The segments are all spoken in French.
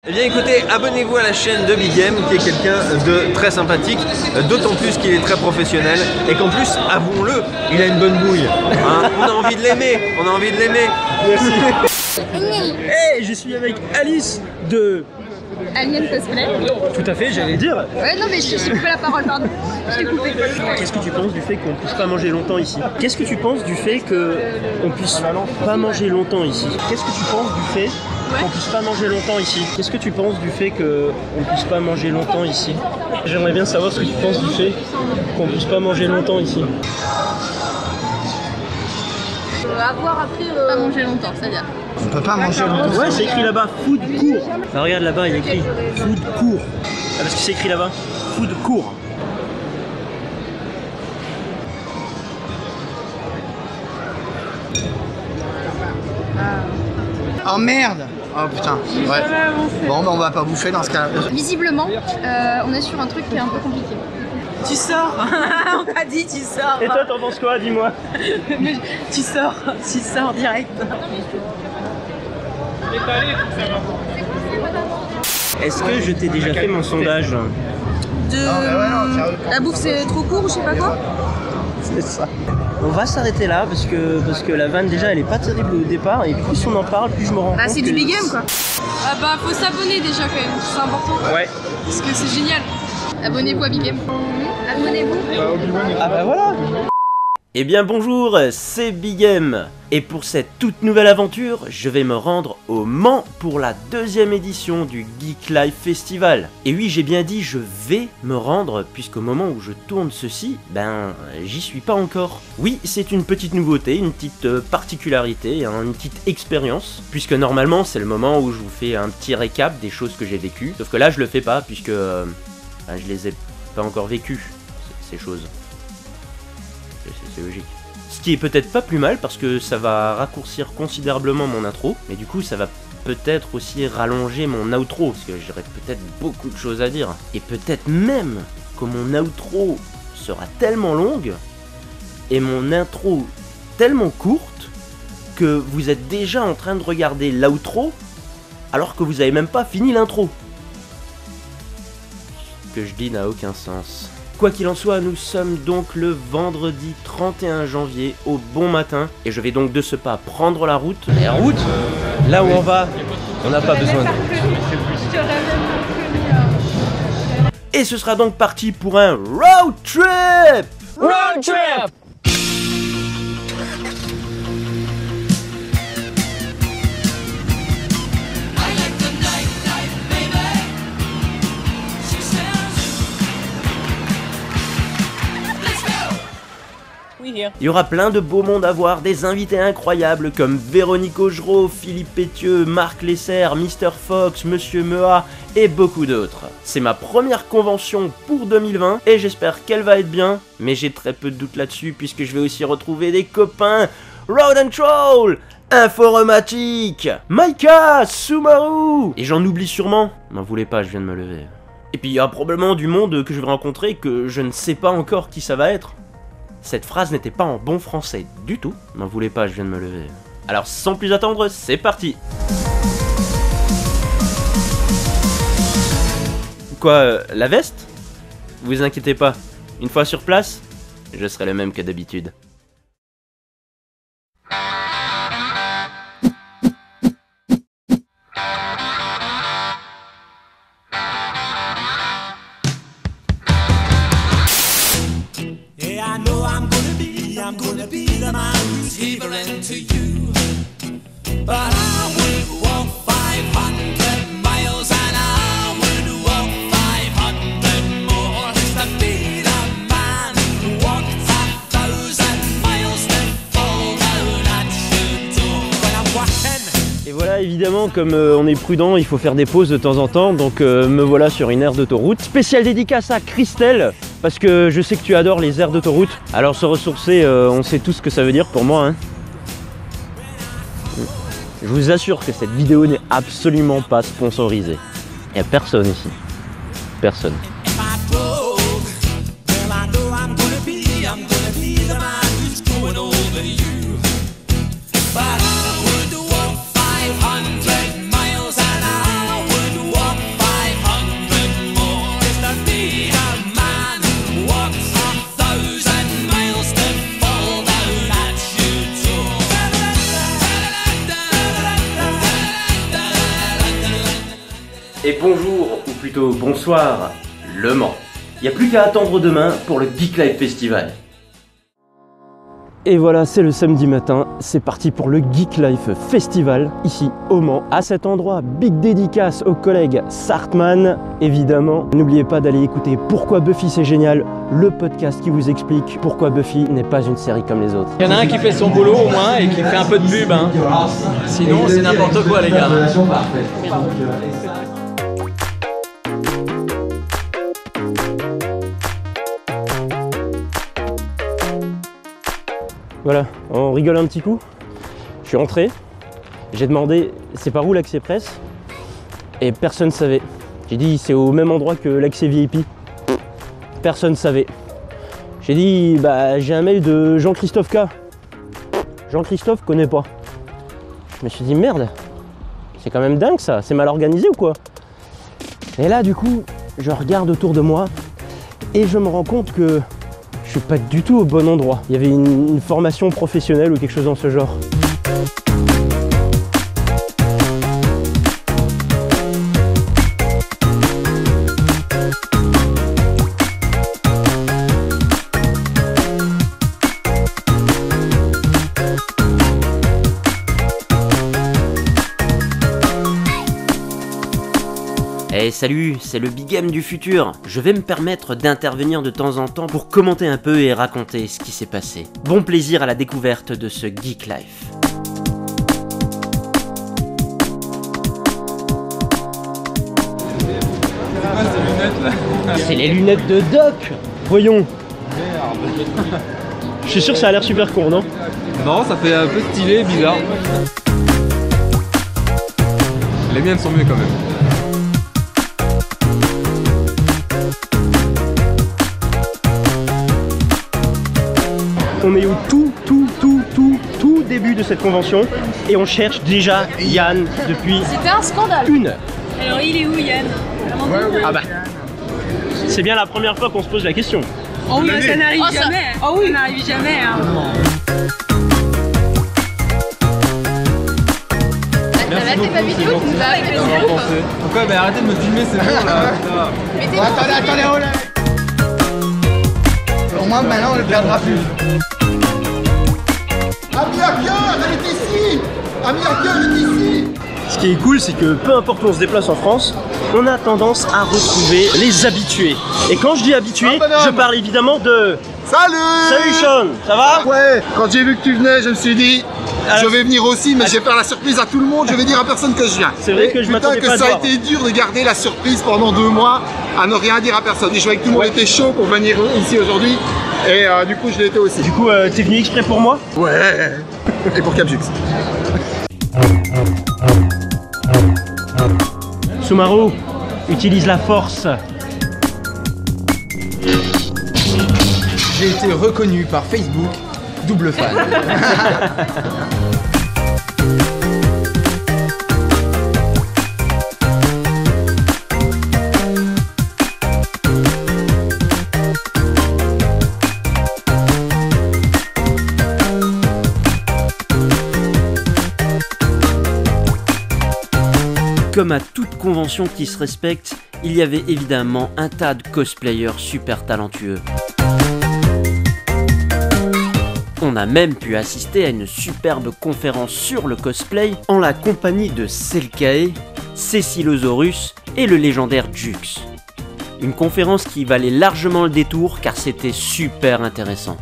Eh bien écoutez, abonnez-vous à la chaîne de Big Game qui est quelqu'un de très sympathique, d'autant plus qu'il est très professionnel et qu'en plus, avouons-le, il a une bonne bouille. Hein, on a envie de l'aimer, on a envie de l'aimer. Merci. Hey, je suis avec Alice de... Alien Cosplay. Tout à fait, j'allais dire. Ouais, non, mais j'ai coupé la parole, pardon. Je t'ai coupé. Qu'est-ce que tu penses du fait qu'on puisse pas manger longtemps ici? Qu'est-ce que tu penses du fait qu'on puisse pas manger longtemps ici? Qu'est-ce que tu penses du fait qu'on puisse pas manger longtemps ici? Qu'est-ce que tu penses du fait qu'on puisse pas manger longtemps ici? J'aimerais bien savoir ce que tu penses du fait qu'on puisse pas manger longtemps ici. À voir après, pas manger longtemps, c'est-à-dire. On peut pas manger longtemps. Ouais, c'est écrit là-bas, food court. Ah, regarde là-bas, il y a écrit food court. Ah, parce que c'est écrit là-bas, food court. Oh merde! Oh putain, ouais. Bon, bah on va pas bouffer dans ce cas-là. Visiblement, on est sur un truc qui est un peu compliqué. Tu sors. On t'a dit tu sors. Et toi, t'en penses quoi, dis-moi? Tu sors direct. Est-ce que je t'ai déjà fait mon sondage? La bouffe c'est trop court ou je sais pas quoi. C'est ça. On va s'arrêter là parce que la vanne déjà elle est pas terrible au départ et plus on en parle plus je me rends compte. Bah c'est du big game quoi. Ah bah faut s'abonner déjà quand même, c'est important. Ouais. Parce que c'est génial. Abonnez-vous à Big Game. Abonnez-vous. Ah bah voilà. Eh bien bonjour, c'est Big M. Et pour cette toute nouvelle aventure, je vais me rendre au Mans pour la deuxième édition du Geek Life Festival. Et oui, j'ai bien dit je vais me rendre, puisqu'au moment où je tourne ceci, ben, j'y suis pas encore. Oui, c'est une petite nouveauté, une petite particularité, hein, une petite expérience, puisque normalement c'est le moment où je vous fais un petit récap des choses que j'ai vécues. Sauf que là je le fais pas, puisque ben, je les ai pas encore vécues, ces choses. C'est logique. Ce qui est peut-être pas plus mal parce que ça va raccourcir considérablement mon intro, mais du coup ça va peut-être aussi rallonger mon outro, parce que j'aurai peut-être beaucoup de choses à dire. Et peut-être même que mon outro sera tellement longue, et mon intro tellement courte, que vous êtes déjà en train de regarder l'outro, alors que vous avez même pas fini l'intro. Ce que je dis n'a aucun sens. Quoi qu'il en soit, nous sommes donc le vendredi 31 janvier au bon matin et je vais donc de ce pas prendre la route. Et en route, là où on va, on n'a pas besoin de route. Et ce sera donc parti pour un road trip! Road trip! Il y aura plein de beaux mondes à voir, des invités incroyables comme Véronique Augereau, Philippe Pétieux, Marc Lesser, Mr Fox, Monsieur Mea et beaucoup d'autres. C'est ma première convention pour 2020 et j'espère qu'elle va être bien, mais j'ai très peu de doute là-dessus puisque je vais aussi retrouver des copains Road and Troll, Informatique, Maika, Sumaru et j'en oublie sûrement. M'en voulez pas, je viens de me lever. Et puis il y a probablement du monde que je vais rencontrer que je ne sais pas encore qui ça va être. Cette phrase n'était pas en bon français du tout. M'en voulez pas, je viens de me lever. Alors sans plus attendre, c'est parti. Quoi, la veste? Vous inquiétez pas, une fois sur place, je serai le même que d'habitude. I'm gonna be the man who's equivalent to you. But I would walk 500 miles and I would walk 500 more to be the man who walked 1,000 miles to fall down at your door. When I'm walking. Et voilà, évidemment, comme on est prudent, il faut faire des pauses de temps en temps, donc me voilà sur une aire d'autoroute. Spéciale dédicace à Christelle, parce que je sais que tu adores les aires d'autoroute. Alors se ressourcer, on sait tous ce que ça veut dire pour moi, hein. Je vous assure que cette vidéo n'est absolument pas sponsorisée. Il n'y a personne ici. Personne. But I would walk 500 miles and I would walk bonjour, ou plutôt bonsoir, Le Mans. Il n'y a plus qu'à attendre demain pour le Geek Life Festival. Et voilà, c'est le samedi matin, c'est parti pour le Geek Life Festival, ici au Mans. À cet endroit, big dédicace aux collègues Sartman, évidemment. N'oubliez pas d'aller écouter Pourquoi Buffy c'est génial, le podcast qui vous explique pourquoi Buffy n'est pas une série comme les autres. Il y en a un qui fait son boulot au moins et qui fait un peu de pub. Hein. Sinon, c'est n'importe quoi, les gars. Voilà, on rigole un petit coup. Je suis rentré, j'ai demandé c'est par où l'accès presse et personne ne savait. J'ai dit c'est au même endroit que l'accès VIP. Personne ne savait. J'ai dit bah j'ai un mail de Jean-Christophe K. Jean-Christophe connaît pas. Je me suis dit merde, c'est quand même dingue ça, c'est mal organisé ou quoi? Et là du coup, je regarde autour de moi et je me rends compte que je suis pas du tout au bon endroit. Il y avait une formation professionnelle ou quelque chose dans ce genre. Hey salut, c'est le Big M du futur. Je vais me permettre d'intervenir de temps en temps pour commenter un peu et raconter ce qui s'est passé. Bon plaisir à la découverte de ce Geek Life. C'est les lunettes de Doc. Voyons. Merde. Je suis sûr que ça a l'air super con, non? Non, ça fait un peu stylé, bizarre. Les miennes sont mieux quand même. On est au tout début de cette convention et on cherche déjà Yann depuis C'était un scandale. 1 heure. Alors il est où Yann? Ah bah, c'est bien la première fois qu'on se pose la question. Oh oui, ça n'arrive jamais. Oh oui, ça n'arrive jamais. Hein. T'as maté ma vidéo, tu nous as avec les yeux. Pourquoi? Bah arrêtez de me filmer, c'est bon là. Attendez, oh là. Au moins maintenant on le perdra plus. Ami Akio, elle est ici. Ami Akio, elle est ici. Ce qui est cool, c'est que peu importe où on se déplace en France, on a tendance à retrouver les habitués. Et quand je dis habitués, je parle évidemment de... Salut. Salut Sean, ça va? Ouais, quand j'ai vu que tu venais, je me suis dit... Je vais venir aussi, mais je vais faire la surprise à tout le monde, je vais dire à personne que je viens. C'est vrai que je m'attendais pas à ça a voir. été dur de garder la surprise pendant 2 mois, à ne rien dire à personne. Et je voyais que tout le monde était chaud pour venir ici aujourd'hui, et du coup je l'ai été aussi. Du coup, t'es venu exprès pour moi? Ouais. Et pour Capjux. Sumaru, utilise la force. J'ai été reconnu par Facebook, double fan. Comme à toute convention qui se respecte, il y avait évidemment un tas de cosplayers super talentueux. On a même pu assister à une superbe conférence sur le cosplay en la compagnie de Selkae, Cécilosaurus et le légendaire Jux. Une conférence qui valait largement le détour car c'était super intéressant.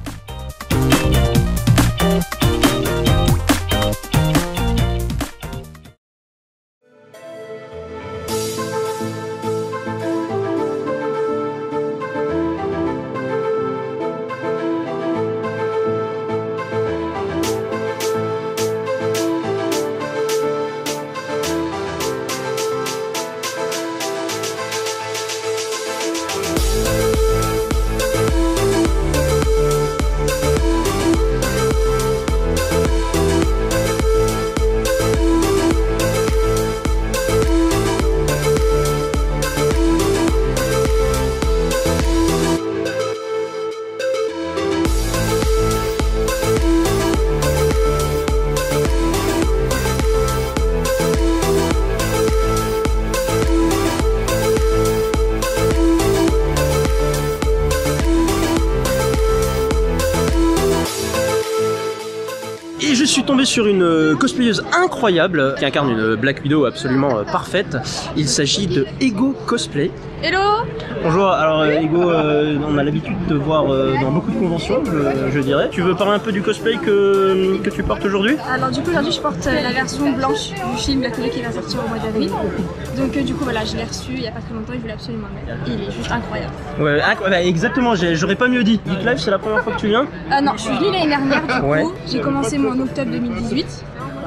tombé sur une cosplayeuse incroyable qui incarne une Black Widow absolument parfaite. Il s'agit de Ego Cosplay. Hello. Bonjour, alors Ego, on a l'habitude de te voir dans beaucoup de conventions, je dirais. Tu veux parler un peu du cosplay que tu portes aujourd'hui? Alors du coup aujourd'hui je porte la version blanche du film Black Widow qui va sortir au mois d'avril. Donc du coup voilà, je l'ai reçu il y a pas très longtemps et je voulais absolument le mettre. Il est juste incroyable. Ouais, bah, exactement, j'aurais pas mieux dit. Geek Live, c'est la première fois que tu viens? Non, je suis venue l'année dernière du coup. Ouais. J'ai commencé moi en octobre 2018.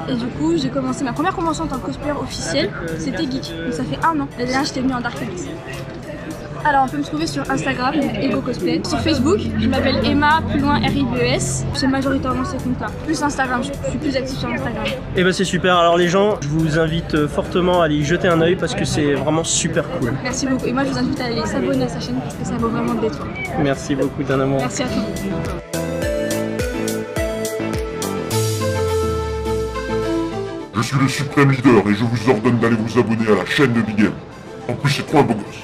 Et du coup j'ai commencé ma première convention en tant que cosplayer officiel, c'était Geek. Donc ça fait 1 an. L'année dernière j'étais venue en Dark Elix. Alors on peut me trouver sur Instagram, Ego Cosplay. Sur Facebook, je m'appelle Emma, plus loin RIBES. C'est majoritairement ces comptes-là. Plus Instagram, je suis plus active sur Instagram. Et bah c'est super, alors les gens, je vous invite fortement à aller y jeter un oeil parce que c'est vraiment super cool. Merci beaucoup. Et moi je vous invite à aller s'abonner à sa chaîne parce que ça vaut vraiment le détour. Merci beaucoup d'un amour. Merci à toi. Je suis le suprême leader et je vous ordonne d'aller vous abonner à la chaîne de Big M. En plus c'est trop un beau gosse.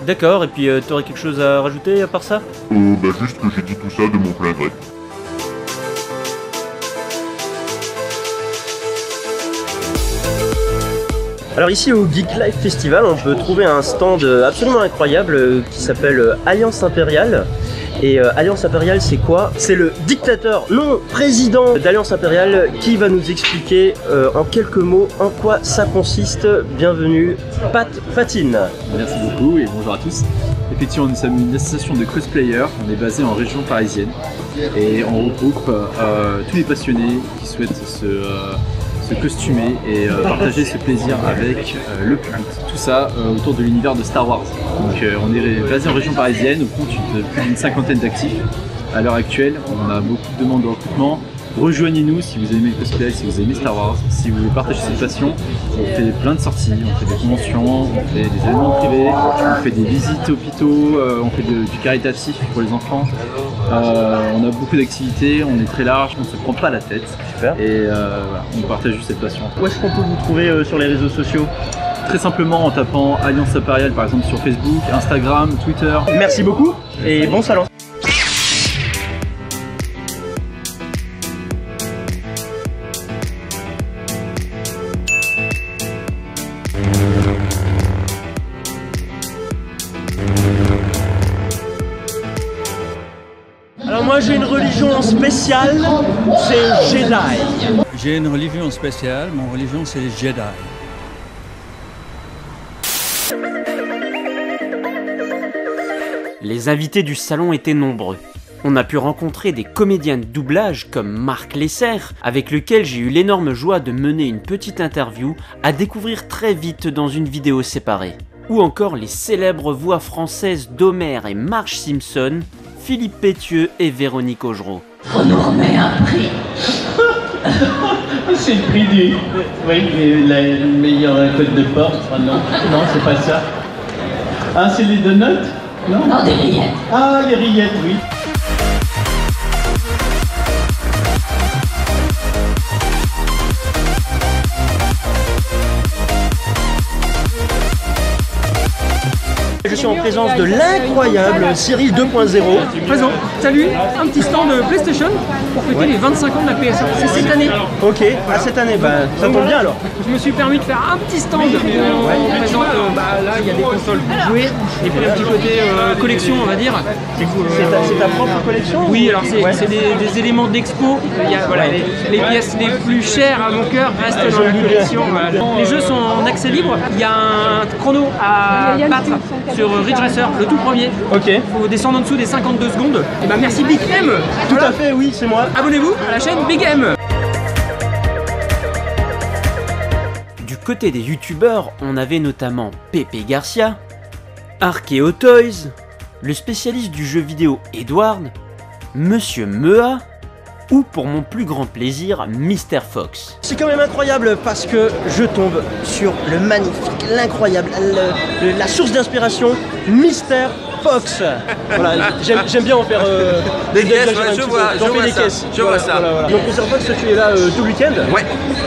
D'accord, et puis t'aurais quelque chose à rajouter à part ça? Bah juste que j'ai dit tout ça de mon plein gré. Alors ici au Geek Life Festival, on peut trouver un stand absolument incroyable qui s'appelle Alliance Impériale. Et Alliance Impériale, c'est quoi? C'est le dictateur, non président d'Alliance Impériale qui va nous expliquer en quelques mots en quoi ça consiste. Bienvenue, Pat Fatine. Merci beaucoup et bonjour à tous. Effectivement, nous sommes une association de cosplayers, on est basé en région parisienne et on regroupe tous les passionnés qui souhaitent se costumer et partager ce plaisir avec le public. Tout ça autour de l'univers de Star Wars. Donc on est basé en région parisienne, au compte de plus d'une cinquantaine d'actifs. À l'heure actuelle, on a beaucoup de demandes de recrutement. Rejoignez-nous si vous aimez le cosplay, si vous aimez Star Wars, si vous voulez partager cette passion. On fait plein de sorties, on fait des conventions, on fait des événements privés, on fait des visites hôpitaux, on fait du caritatif pour les enfants. On a beaucoup d'activités, on est très large, on ne se prend pas la tête. Super. Et on partage juste cette passion. Où est-ce qu'on peut vous trouver sur les réseaux sociaux? Très simplement en tapant Alliance Impériale par exemple sur Facebook, Instagram, Twitter. Merci beaucoup et bon salon. Alors moi j'ai une religion spéciale, c'est Jedi. J'ai une religion spéciale, mon religion c'est les Jedi. Les invités du salon étaient nombreux. On a pu rencontrer des comédiens de doublage comme Marc Lesser, avec lequel j'ai eu l'énorme joie de mener une petite interview à découvrir très vite dans une vidéo séparée. Ou encore les célèbres voix françaises d'Homer et Marge Simpson, Philippe Pétieux et Véronique Augereau. On nous remet un prix. C'est le prix du... Oui, le meilleur code de porte. Ah non, non, c'est pas ça. Ah, c'est les donuts? Non, non, des rillettes. Ah, les rillettes, oui. Je suis en présence de l'incroyable Cyril 2.0. Présent. Salut, un petit stand PlayStation pour fêter les 25 ans de la PS1. C'est cette année. Ok, à cette année, bah, ça tombe bien alors. Je me suis permis de faire un petit stand où on présente, là il y a des consoles pour jouer et puis un petit côté collection on va dire. C'est ta propre collection? Oui, alors c'est des éléments d'expo. Voilà, les pièces les plus chères à mon cœur restent dans la collection. Voilà. Les jeux sont en accès libre. Il y a un chrono à battre sur Ridge Racer, le tout premier. Ok. Il faut descendre en dessous des 52 secondes. Et bah merci Big M. Tout à fait, oui, c'est moi. Abonnez-vous à la chaîne Big M. Du côté des youtubeurs, on avait notamment Pepe Garcia, Arkeo Toys, le spécialiste du jeu vidéo Edward, Monsieur Mea, ou pour mon plus grand plaisir, Mr Fox. C'est quand même incroyable parce que je tombe sur le magnifique, l'incroyable, la source d'inspiration, Mr Fox. Voilà, j'aime bien en faire des caisses, je vois ça. Donc Mr Fox, tu es là tout le week-end. Ouais.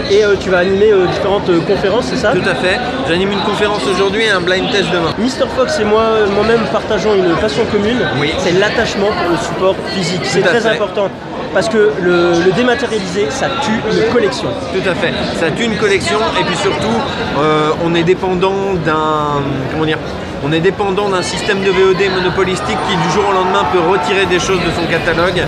Et tu vas animer différentes conférences, c'est ça? Tout à fait. J'anime une conférence aujourd'hui et un blind test demain. Mr Fox et moi-même partageons une passion commune. Oui. C'est l'attachement pour le support physique. C'est très important. parce que le dématérialisé, ça tue une collection. Tout à fait, ça tue une collection et puis surtout, on est dépendant d'un... Comment dire ? On est dépendant d'un système de VOD monopolistique qui du jour au lendemain peut retirer des choses de son catalogue.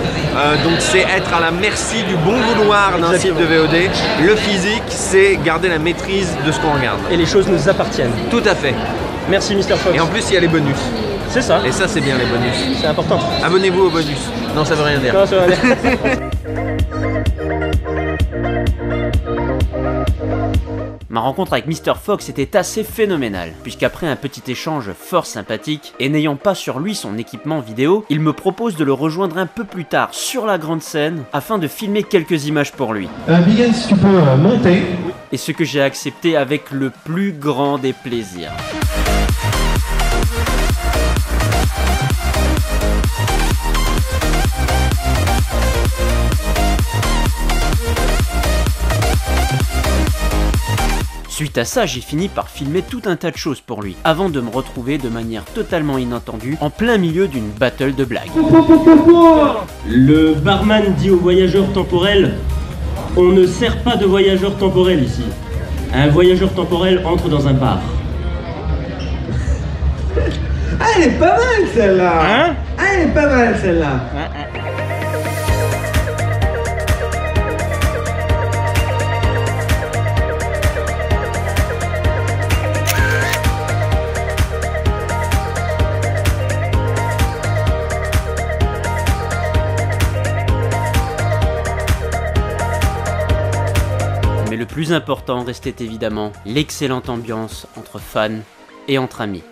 Donc c'est être à la merci du bon vouloir d'un site de VOD. Le physique, c'est garder la maîtrise de ce qu'on regarde. Et les choses nous appartiennent. Tout à fait. Merci Mr. Fox. Et en plus il y a les bonus. C'est ça. Et ça c'est bien les bonus. C'est important. Abonnez-vous aux bonus. Non, ça veut rien dire. Non, ça veut rien dire. Ma rencontre avec Mr. Fox était assez phénoménale, puisqu'après un petit échange fort sympathique, et n'ayant pas sur lui son équipement vidéo, il me propose de le rejoindre un peu plus tard sur la grande scène, afin de filmer quelques images pour lui. Biggen, si tu peux monter. Et ce que j'ai accepté avec le plus grand des plaisirs. Suite à ça, j'ai fini par filmer tout un tas de choses pour lui, avant de me retrouver de manière totalement inattendue, en plein milieu d'une battle de blagues. Le barman dit aux voyageurs temporels, on ne sert pas de voyageurs temporels ici. Un voyageur temporel entre dans un bar. Ah, elle est pas mal celle-là. Hein? Ah, elle est pas mal celle-là. Mais le plus important restait évidemment l'excellente ambiance entre fans et entre amis.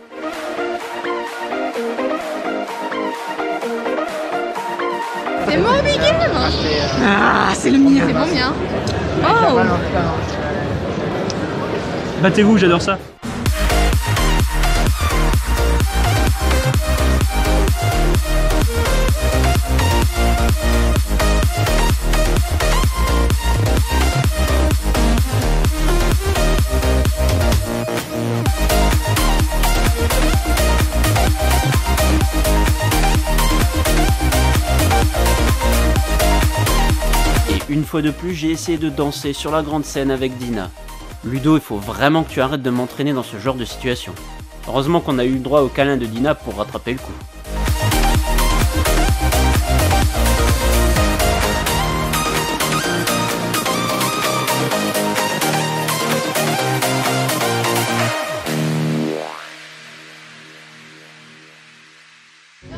C'est mon Biggen. Ah, c'est le mien. C'est mon mien. Oh. Battez-vous, j'adore ça. Une fois de plus, j'ai essayé de danser sur la grande scène avec Dina. Ludo, il faut vraiment que tu arrêtes de m'entraîner dans ce genre de situation. Heureusement qu'on a eu le droit au câlin de Dina pour rattraper le coup.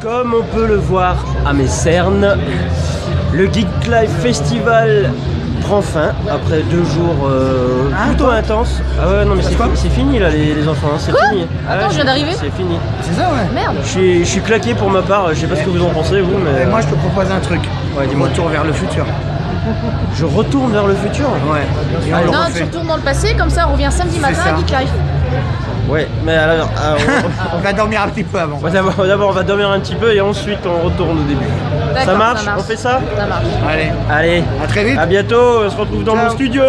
Comme on peut le voir à mes cernes, le Geek Life Festival prend fin après 2 jours plutôt intenses. Ah ouais, non mais c'est fini là les enfants, hein, c'est fini. Attends, je viens d'arriver. C'est fini. C'est ça, ouais. Merde. Je suis claqué pour ma part, je sais pas ce que vous en pensez vous, mais... Moi je te propose un truc. Ouais, dis-moi. Retour vers le futur. Je retourne vers le futur? Ouais. Et on le Non, refait. tu retournes dans le passé, comme ça on revient samedi matin à Geek Life. Ouais, mais alors... On va dormir un petit peu avant. D'abord on va dormir un petit peu et ensuite on retourne au début. Ça marche? On fait ça? Ça marche. Allez, à très vite. À bientôt, on se retrouve dans mon studio.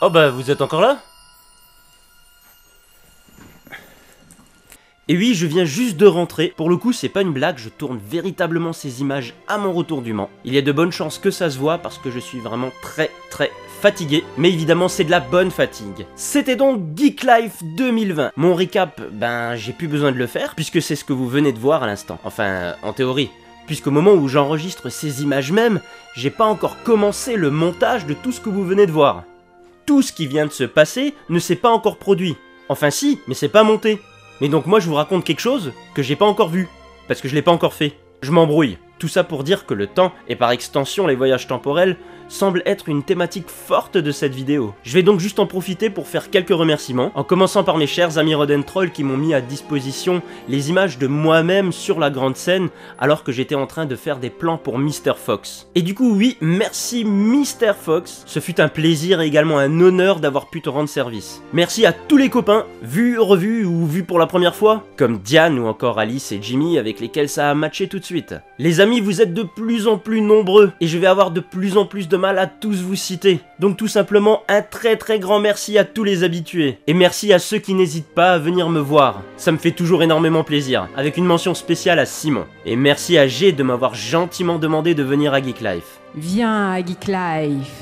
Oh bah vous êtes encore là? Et oui, je viens juste de rentrer. Pour le coup, c'est pas une blague, je tourne véritablement ces images à mon retour du Mans. Il y a de bonnes chances que ça se voit parce que je suis vraiment très fatigué. Mais évidemment, c'est de la bonne fatigue. C'était donc Geek Life 2020. Mon recap, ben j'ai plus besoin de le faire puisque c'est ce que vous venez de voir à l'instant. Enfin, en théorie. Puisqu'au moment où j'enregistre ces images même, j'ai pas encore commencé le montage de tout ce que vous venez de voir. Tout ce qui vient de se passer ne s'est pas encore produit. Enfin si, mais c'est pas monté. Mais donc moi je vous raconte quelque chose que j'ai pas encore vu, parce que je l'ai pas encore fait. Je m'embrouille. Tout ça pour dire que le temps, et par extension les voyages temporels, semble être une thématique forte de cette vidéo. Je vais donc juste en profiter pour faire quelques remerciements, en commençant par mes chers amis Rodentroll qui m'ont mis à disposition les images de moi-même sur la grande scène, alors que j'étais en train de faire des plans pour Mr. Fox. Et du coup oui, merci Mr. Fox, ce fut un plaisir et également un honneur d'avoir pu te rendre service. Merci à tous les copains, vus, revus ou vus pour la première fois, comme Diane ou encore Alice et Jimmy avec lesquels ça a matché tout de suite. Les amis, vous êtes de plus en plus nombreux, et je vais avoir de plus en plus de mal à tous vous citer. Donc tout simplement un très grand merci à tous les habitués. Et merci à ceux qui n'hésitent pas à venir me voir. Ça me fait toujours énormément plaisir. Avec une mention spéciale à Simon. Et merci à G de m'avoir gentiment demandé de venir à Geek Life. Viens à Geek Life.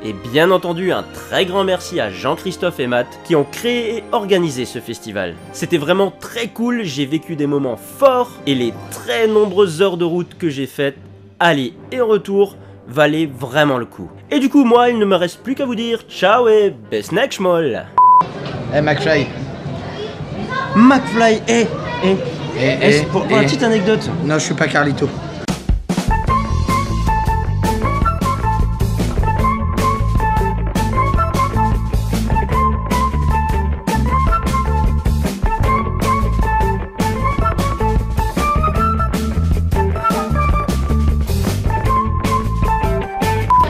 Et bien entendu, un très grand merci à Jean-Christophe et Matt qui ont créé et organisé ce festival. C'était vraiment très cool, j'ai vécu des moments forts et les très nombreuses heures de route que j'ai faites, aller et retour, valaient vraiment le coup. Et du coup, moi, il ne me reste plus qu'à vous dire ciao et bis next Mal. Eh McFly. McFly, pour la petite anecdote. Non, je suis pas Carlito.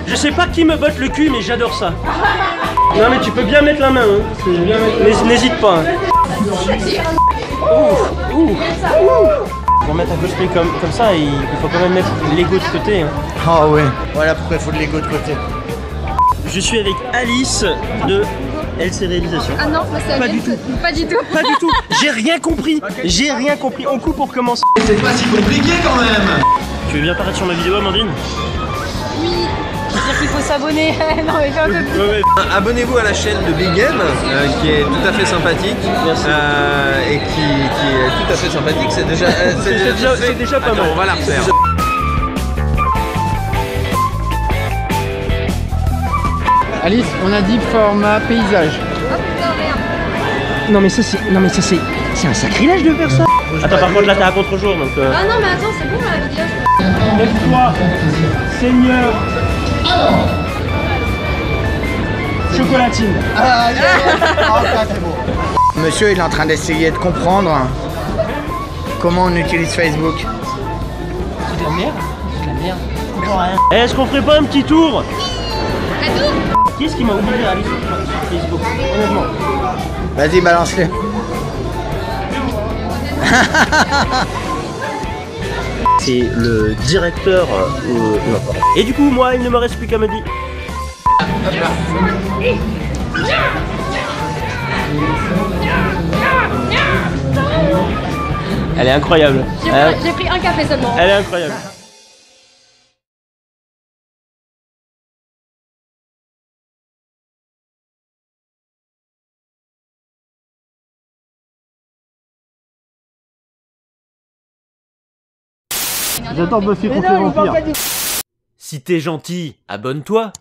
Je sais pas qui me botte le cul, mais j'adore ça. Non mais tu peux bien mettre la main, hein. Mais n'hésite pas. Pour mettre un cosplay comme ça, il faut quand même mettre l'ego de côté. Hein. Ah ouais. Voilà pourquoi il faut de l'ego de côté. Je suis avec Alice de LC Réalisation. Ah non, moi c'est pas du tout. Pas du tout. Pas du tout. J'ai rien compris. J'ai rien compris. On coupe pour commencer. C'est pas si compliqué quand même. Tu veux bien paraître sur ma vidéo, Amandine? Oui. C'est-à-dire qu'il faut s'abonner. Non mais fais un peu plus. Abonnez-vous à la chaîne de Big Game qui est tout à fait sympathique et qui est tout à fait sympathique. C'est déjà pas mal. On va la refaire. Alice, on a dit format paysage. Non mais ça c'est un sacrilège de faire ça. Attends, par contre là t'as à contre-jour donc. Ah non mais attends, c'est bon la vidéo. Lève-toi, Seigneur. Chocolatine. Ah, c'est beau. Monsieur, il est en train d'essayer de comprendre comment on utilise Facebook. C'est de la merde. C'est de la merde. Est-ce qu'on ferait pas un petit tour? Un tour? Qui est-ce qui m'a oublié à aller sur Facebook? Honnêtement. Vas-y, balance-les. C'est le directeur Et du coup, moi, il ne me reste plus qu'à me dire. Elle est incroyable. J'ai pris un café seulement. Elle est incroyable. J'adore Buffy contre les vampires. Si t'es gentil, abonne-toi.